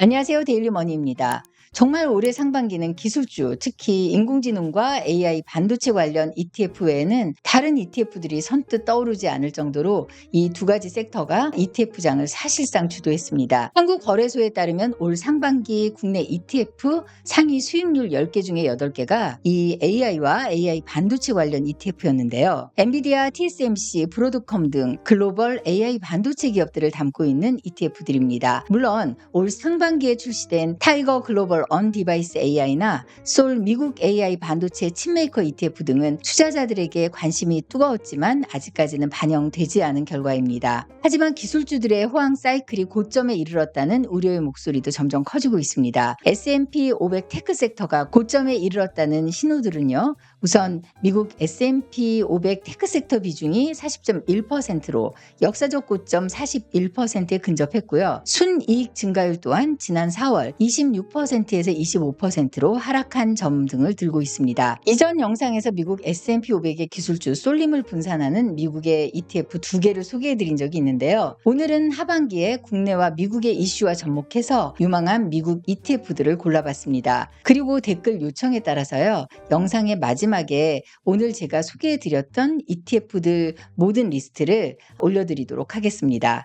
안녕하세요. 데일리머니입니다. 정말 올해 상반기는 기술주, 특히 인공지능과 AI 반도체 관련 ETF 외에는 다른 ETF들이 선뜻 떠오르지 않을 정도로 이 두 가지 섹터가 ETF장을 사실상 주도했습니다. 한국거래소에 따르면 올 상반기 국내 ETF 상위 수익률 10개 중에 8개가 이 AI와 AI 반도체 관련 ETF였는데요. 엔비디아, TSMC, 브로드컴 등 글로벌 AI 반도체 기업들을 담고 있는 ETF들입니다. 물론 올 상반기에 출시된 타이거 글로벌 언디바이스 AI나 솔 미국 AI 반도체 칩메이커 ETF 등은 투자자들에게 관심이 뜨거웠지만 아직까지는 반영되지 않은 결과입니다. 하지만 기술주들의 호황 사이클이 고점에 이르렀다는 우려의 목소리도 점점 커지고 있습니다. S&P 500 테크 섹터가 고점에 이르렀다는 신호들은요. 우선 미국 S&P 500 테크 섹터 비중이 40.1%로 역사적 고점 41%에 근접했고요. 순이익 증가율 또한 지난 4월 26%에서 25%로 하락한 점 등을 들고 있습니다. 이전 영상에서 미국 S&P 500의 기술주 솔림을 분산하는 미국의 ETF 2개를 소개해드린 적이 있는데요. 오늘은 하반기에 국내와 미국의 이슈와 접목해서 유망한 미국 ETF들을 골라봤습니다. 그리고 댓글 요청에 따라서요. 영상의 마지막에 오늘 제가 소개해드렸던 ETF들 모든 리스트를 올려드리도록 하겠습니다.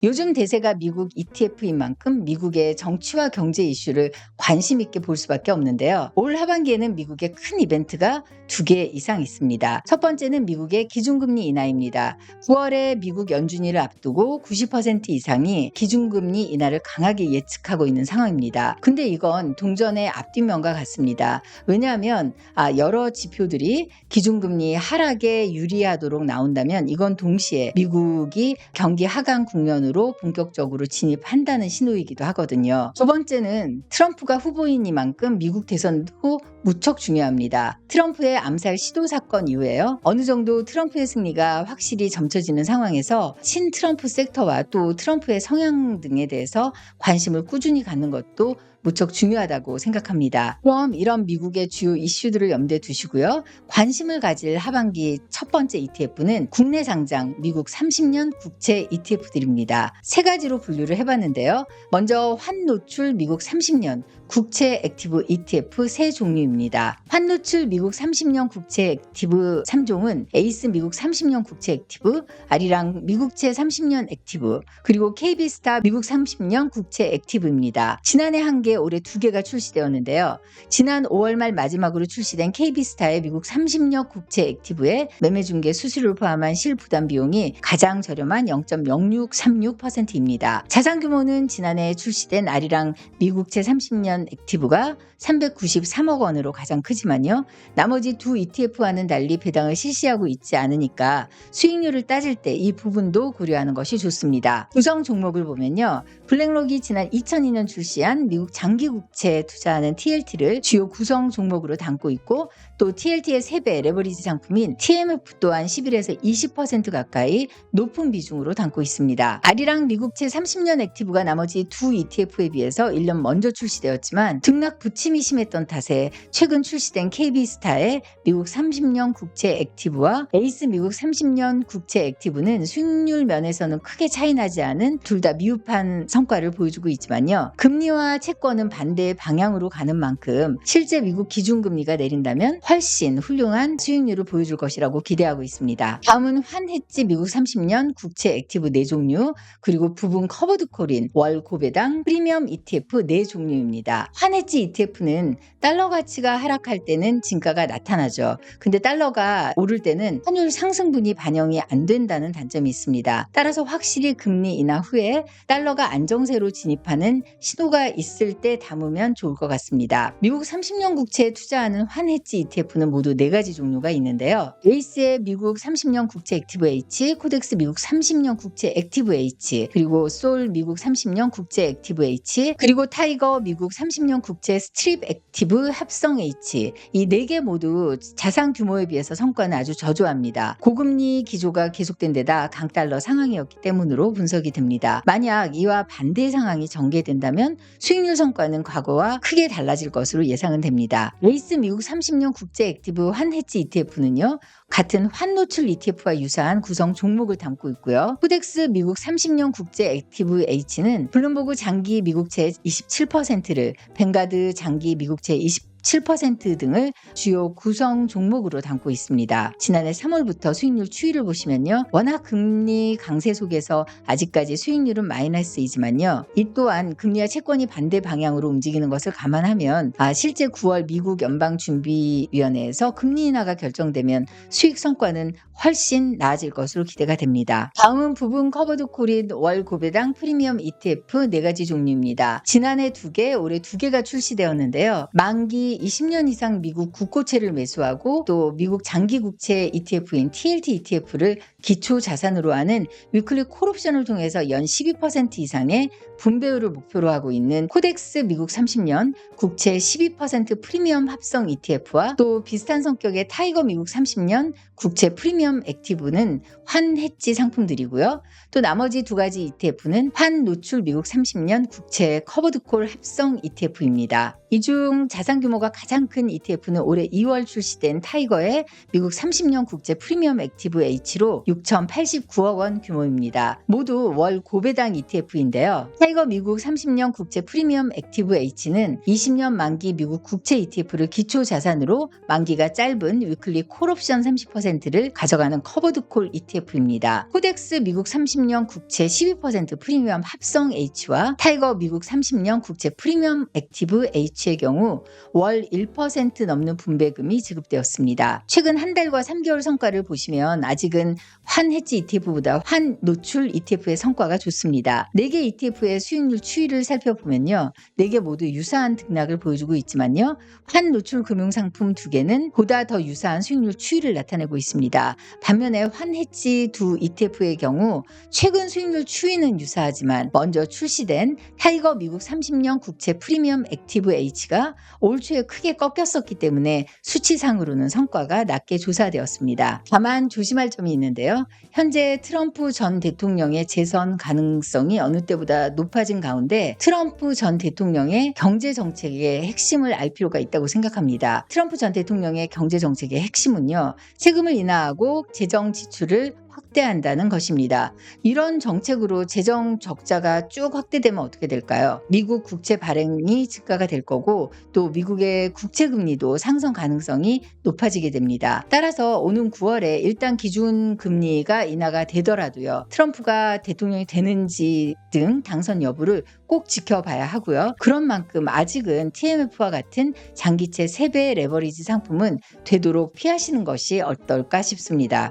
요즘 대세가 미국 ETF인 만큼 미국의 정치와 경제 이슈를 관심 있게 볼 수밖에 없는데요. 올 하반기에는 미국의 큰 이벤트가 2개 이상 있습니다. 첫 번째는 미국의 기준금리 인하입니다. 9월에 미국 연준위를 앞두고 90% 이상이 기준금리 인하를 강하게 예측하고 있는 상황입니다. 근데 이건 동전의 앞뒷면과 같습니다. 왜냐하면 여러 지표들이 기준금리 하락에 유리하도록 나온다면 이건 동시에 미국이 경기 하강 국면으로 본격적으로 진입한다는 신호이기도 하거든요. 두 번째는 트럼프가 후보이니만큼 미국 대선도 무척 중요합니다. 트럼프의 암살 시도 사건 이후에요. 어느 정도 트럼프의 승리가 확실히 점쳐지는 상황에서 친트럼프 섹터와 또 트럼프의 성향 등에 대해서 관심을 꾸준히 갖는 것도 무척 중요하다고 생각합니다. 그럼 이런 미국의 주요 이슈들을 염두에 두시고요. 관심을 가질 하반기 첫 번째 ETF는 국내 상장 미국 30년 국채 ETF들입니다. 세 가지로 분류를 해봤는데요. 먼저 환노출 미국 30년 국채 액티브 ETF 세 종류입니다. 환노출 미국 30년 국채 액티브 3종은 에이스 미국 30년 국채 액티브, 아리랑 미국채 30년 액티브, 그리고 KB스타 미국 30년 국채 액티브입니다. 지난해 1개, 올해 2개가 출시되었는데요. 지난 5월 말 마지막으로 출시된 KB스타의 미국 30년 국채 액티브의 매매 중개 수수료를 포함한 실부담 비용이 가장 저렴한 0.0636%입니다. 자산 규모는 지난해 출시된 아리랑 미국채 30년 액티브가 393억 원으로 가장 크지만요. 나머지 두 ETF와는 달리 배당을 실시하고 있지 않으니까 수익률을 따질 때 이 부분도 고려하는 것이 좋습니다. 구성 종목을 보면요. 블랙록이 지난 2002년 출시한 미국 장기국채에 투자하는 TLT를 주요 구성 종목으로 담고 있고 또 TLT의 3배 레버리지 상품인 TMF 또한 11에서 20% 가까이 높은 비중으로 담고 있습니다. 아리랑 미국채 30년 액티브가 나머지 두 ETF에 비해서 1년 먼저 출시되었지만 등락 부침이 심했던 탓에 최근 출시된 KB스타의 미국 30년 국채 액티브와 에이스 미국 30년 국채 액티브는 수익률 면에서는 크게 차이나지 않은 둘 다 미흡한 성과를 보여주고 있지만요. 금리와 채권은 반대의 방향으로 가는 만큼 실제 미국 기준금리가 내린다면 훨씬 훌륭한 수익률을 보여줄 것이라고 기대하고 있습니다. 다음은 환해지 미국 30년 국채 액티브 4종류, 그리고 부분 커버드콜인 월 고배당 프리미엄 ETF 4종류입니다. 환해지 ETF는 달러 가치가 하락할 때는 진가가 나타나죠. 근데 달러가 오를 때는 환율 상승분이 반영이 안 된다는 단점이 있습니다. 따라서 확실히 금리 인하 후에 달러가 안정세로 진입하는 신호가 있을 때 담으면 좋을 것 같습니다. 미국 30년 국채에 투자하는 환해지 ETF는 모두 4가지 종류가 있는데요. 에이스의 미국 30년 국채 액티브 H, 코덱스 미국 30년 국채 액티브 H, 그리고 솔 미국 30년 국채 액티브 H, 그리고 타이거 미국 30년 국채 스트립 액티브 합성 H, 이 4개 모두 자산 규모에 비해서 성과는 아주 저조합니다. 고금리 기조가 계속된 데다 강달러 상황이었기 때문으로 분석이 됩니다. 만약 이와 반대 상황이 전개된다면 수익률 성과는 과거와 크게 달라질 것으로 예상은 됩니다. 에이스 미국 30년 국제 액티브 환해지 ETF는요. 같은 환노출 ETF와 유사한 구성 종목을 담고 있고요. 코덱스 미국 30년 국제 액티브 H는 블룸버그 장기 미국채 27%를 뱅가드 장기 미국채 7% 등을 주요 구성 종목으로 담고 있습니다. 지난해 3월부터 수익률 추이를 보시면요. 워낙 금리 강세 속에서 아직까지 수익률은 마이너스이지만요. 이 또한 금리와 채권이 반대 방향으로 움직이는 것을 감안하면 실제 9월 미국 연방준비위원회에서 금리 인하가 결정되면 수익 성과는 훨씬 나아질 것으로 기대가 됩니다. 다음은 부분 커버드 콜인 월 고배당 프리미엄 ETF 4가지 종류입니다. 지난해 2개, 올해 2개가 출시되었는데요. 만기 20년 이상 미국 국고채를 매수하고 또 미국 장기국채 ETF인 TLT ETF를 기초 자산으로 하는 위클리 콜옵션을 통해서 연 12% 이상의 분배율을 목표로 하고 있는 코덱스 미국 30년 국채 12% 프리미엄 합성 ETF와 또 비슷한 성격의 타이거 미국 30년 국채 프리미엄 액티브는 환 해지 상품들이고요. 또 나머지 2가지 ETF는 환 노출 미국 30년 국채 커버드콜 합성 ETF입니다. 이 중 자산 규모가 가장 큰 ETF는 올해 2월 출시된 타이거의 미국 30년 국채 프리미엄 액티브 H로 6,089억 원 규모입니다. 모두 월 고배당 ETF인데요. 타이거 미국 30년 국채 프리미엄 액티브 H는 20년 만기 미국 국채 ETF를 기초 자산으로 만기가 짧은 위클리 콜옵션 30%를 가져가는 커버드콜 ETF입니다. 코덱스 미국 30년 국채 12% 프리미엄 합성 H와 타이거 미국 30년 국채 프리미엄 액티브 H의 경우 월 1% 넘는 분배금이 지급되었습니다. 최근 한 달과 3개월 성과를 보시면 아직은 환 해지 ETF보다 환 노출 ETF의 성과가 좋습니다. 4개 ETF의 수익률 추이를 살펴보면요. 4개 모두 유사한 등락을 보여주고 있지만요. 환 노출 금융상품 2개는 보다 더 유사한 수익률 추이를 나타내고 있습니다. 반면에 환 해지 2 ETF의 경우 최근 수익률 추이는 유사하지만 먼저 출시된 타이거 미국 30년 국채 프리미엄 액티브 H가 올 초에 크게 꺾였었기 때문에 수치상으로는 성과가 낮게 조사되었습니다. 다만 조심할 점이 있는데요. 현재 트럼프 전 대통령의 재선 가능성이 어느 때보다 높아진 가운데 트럼프 전 대통령의 경제 정책의 핵심을 알 필요가 있다고 생각합니다. 트럼프 전 대통령의 경제 정책의 핵심은요. 세금을 인하하고 재정 지출을 확대한다는 것입니다. 이런 정책으로 재정 적자가 쭉 확대되면 어떻게 될까요? 미국 국채 발행이 증가가 될 거고 또 미국의 국채 금리도 상승 가능성이 높아지게 됩니다. 따라서 오는 9월에 일단 기준 금리가 인하가 되더라도요. 트럼프가 대통령이 되는지 등 당선 여부를 꼭 지켜봐야 하고요. 그런 만큼 아직은 TMF와 같은 장기채 3배 레버리지 상품은 되도록 피하시는 것이 어떨까 싶습니다.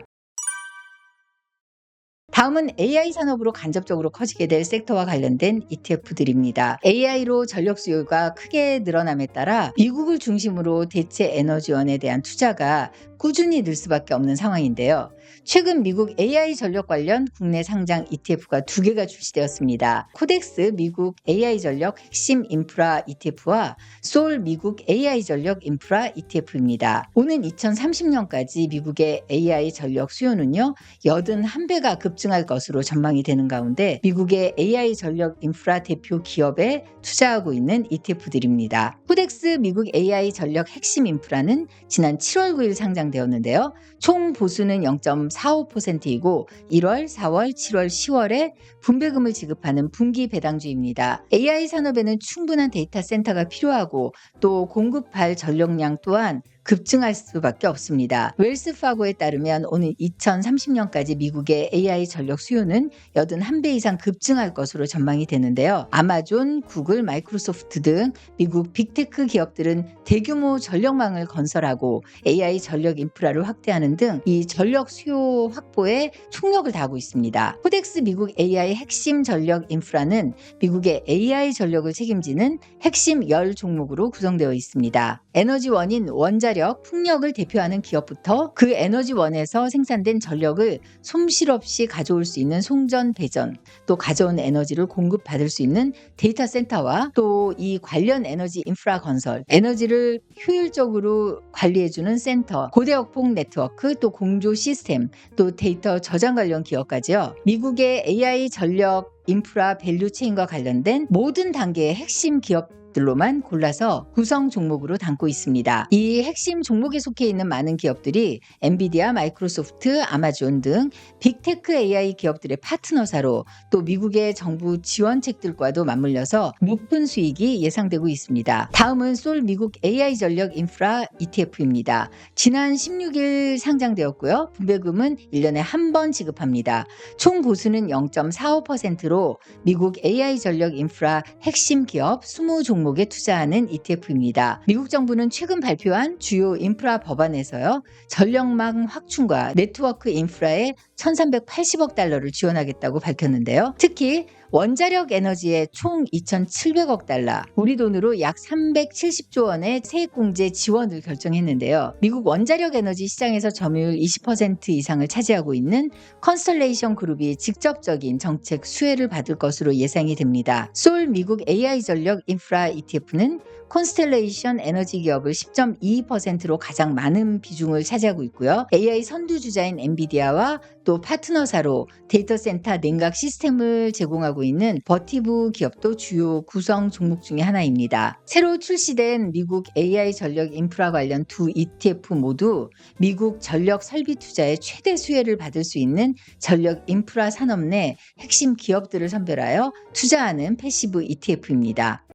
다음은 AI 산업으로 간접적으로 커지게 될 섹터와 관련된 ETF들입니다. AI로 전력 수요가 크게 늘어남에 따라 미국을 중심으로 대체 에너지원에 대한 투자가 꾸준히 늘 수밖에 없는 상황인데요. 최근 미국 AI 전력 관련 국내 상장 ETF가 2개가 출시되었습니다. 코덱스 미국 AI 전력 핵심 인프라 ETF와 솔 미국 AI 전력 인프라 ETF입니다. 오는 2030년까지 미국의 AI 전력 수요는요, 81배가 급증할 것으로 전망이 되는 가운데 미국의 AI 전력 인프라 대표 기업에 투자하고 있는 ETF들입니다. 코덱스 미국 AI 전력 핵심 인프라는 지난 7월 9일 상장되었는데요. 총 보수는 0.45%이고 1월, 4월, 7월, 10월에 분배금을 지급하는 분기 배당주입니다. AI 산업에는 충분한 데이터 센터가 필요하고 또 공급할 전력량 또한 급증할 수밖에 없습니다. 웰스파고에 따르면 오는 2030년까지 미국의 AI 전력 수요는 81배 이상 급증할 것으로 전망이 되는데요. 아마존, 구글, 마이크로소프트 등 미국 빅테크 기업들은 대규모 전력망을 건설하고 AI 전력 인프라를 확대하는 등 이 전력 수요 확보에 총력을 다하고 있습니다. 코덱스 미국 AI 핵심 전력 인프라는 미국의 AI 전력을 책임지는 핵심 10종목으로 구성되어 있습니다. 에너지원인 원자력, 풍력을 대표하는 기업부터 그 에너지원에서 생산된 전력을 손실 없이 가져올 수 있는 송전, 배전, 또 가져온 에너지를 공급받을 수 있는 데이터 센터와 또 이 관련 에너지 인프라 건설, 에너지를 효율적으로 관리해주는 센터, 고대역폭 네트워크, 또 공조 시스템, 또 데이터 저장 관련 기업까지요. 미국의 AI 전력 인프라 밸류체인과 관련된 모든 단계의 핵심 기업 기업들로만 골라서 구성 종목으로 담고 있습니다. 이 핵심 종목에 속해 있는 많은 기업들이 엔비디아, 마이크로소프트, 아마존 등 빅테크 AI 기업들의 파트너사로 또 미국의 정부 지원책들과도 맞물려서 높은 수익이 예상되고 있습니다. 다음은 솔 미국 AI 전력 인프라 ETF입니다. 지난 16일 상장되었고요. 분배금은 1년에 한 번 지급합니다. 총 보수는 0.45%로 미국 AI 전력 인프라 핵심 기업 20종목에 투자하는 ETF입니다. 미국 정부는 최근 발표한 주요 인프라 법안에서요. 전력망 확충과 네트워크 인프라에 1,380억 달러를 지원하겠다고 밝혔는데요. 특히 원자력 에너지에 총 2,700억 달러, 우리 돈으로 약 370조 원의 세액공제 지원을 결정했는데요. 미국 원자력 에너지 시장에서 점유율 20% 이상을 차지하고 있는 컨스텔레이션 그룹이 직접적인 정책 수혜를 받을 것으로 예상이 됩니다. 솔 미국 AI 전력 인프라 ETF는 콘스텔레이션 에너지 기업을 10.22%로 가장 많은 비중을 차지하고 있고요. AI 선두주자인 엔비디아와 또 파트너사로 데이터 센터 냉각 시스템을 제공하고 있는 버티브 기업도 주요 구성 종목 중에 하나입니다. 새로 출시된 미국 AI 전력 인프라 관련 두 ETF 모두 미국 전력 설비 투자의 최대 수혜를 받을 수 있는 전력 인프라 산업 내 핵심 기업들을 선별하여 투자하는 패시브 ETF입니다.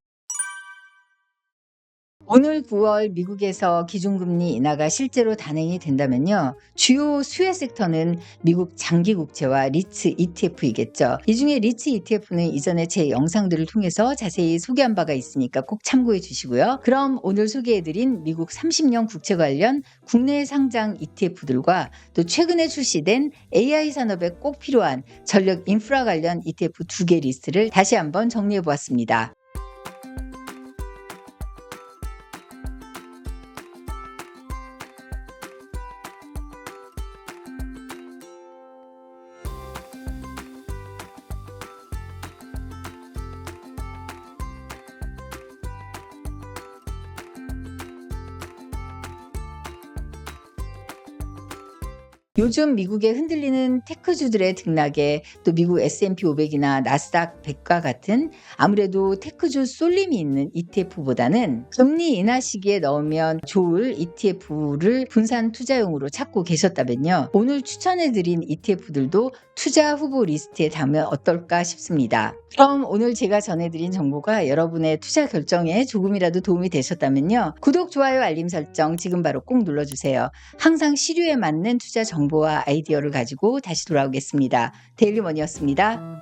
오늘 9월 미국에서 기준금리 인하가 실제로 단행이 된다면요. 주요 수혜 섹터는 미국 장기국채와 리츠 ETF이겠죠. 이 중에 리츠 ETF는 이전에 제 영상들을 통해서 자세히 소개한 바가 있으니까 꼭 참고해 주시고요. 그럼 오늘 소개해드린 미국 30년 국채 관련 국내 상장 ETF들과 또 최근에 출시된 AI 산업에 꼭 필요한 전력 인프라 관련 ETF 2개 리스트를 다시 한번 정리해 보았습니다. 요즘 미국의 흔들리는 테크주들의 등락에 또 미국 S&P 500이나 나스닥 100과 같은 아무래도 테크주 쏠림이 있는 ETF보다는 금리 인하 시기에 넣으면 좋을 ETF를 분산 투자용으로 찾고 계셨다면요. 오늘 추천해드린 ETF들도 투자 후보 리스트에 담으면 어떨까 싶습니다. 그럼 오늘 제가 전해드린 정보가 여러분의 투자 결정에 조금이라도 도움이 되셨다면요. 구독, 좋아요, 알림 설정 지금 바로 꼭 눌러주세요. 항상 시류에 맞는 투자 정보와 아이디어를 가지고 다시 돌아오겠습니다. 데일리머니였습니다.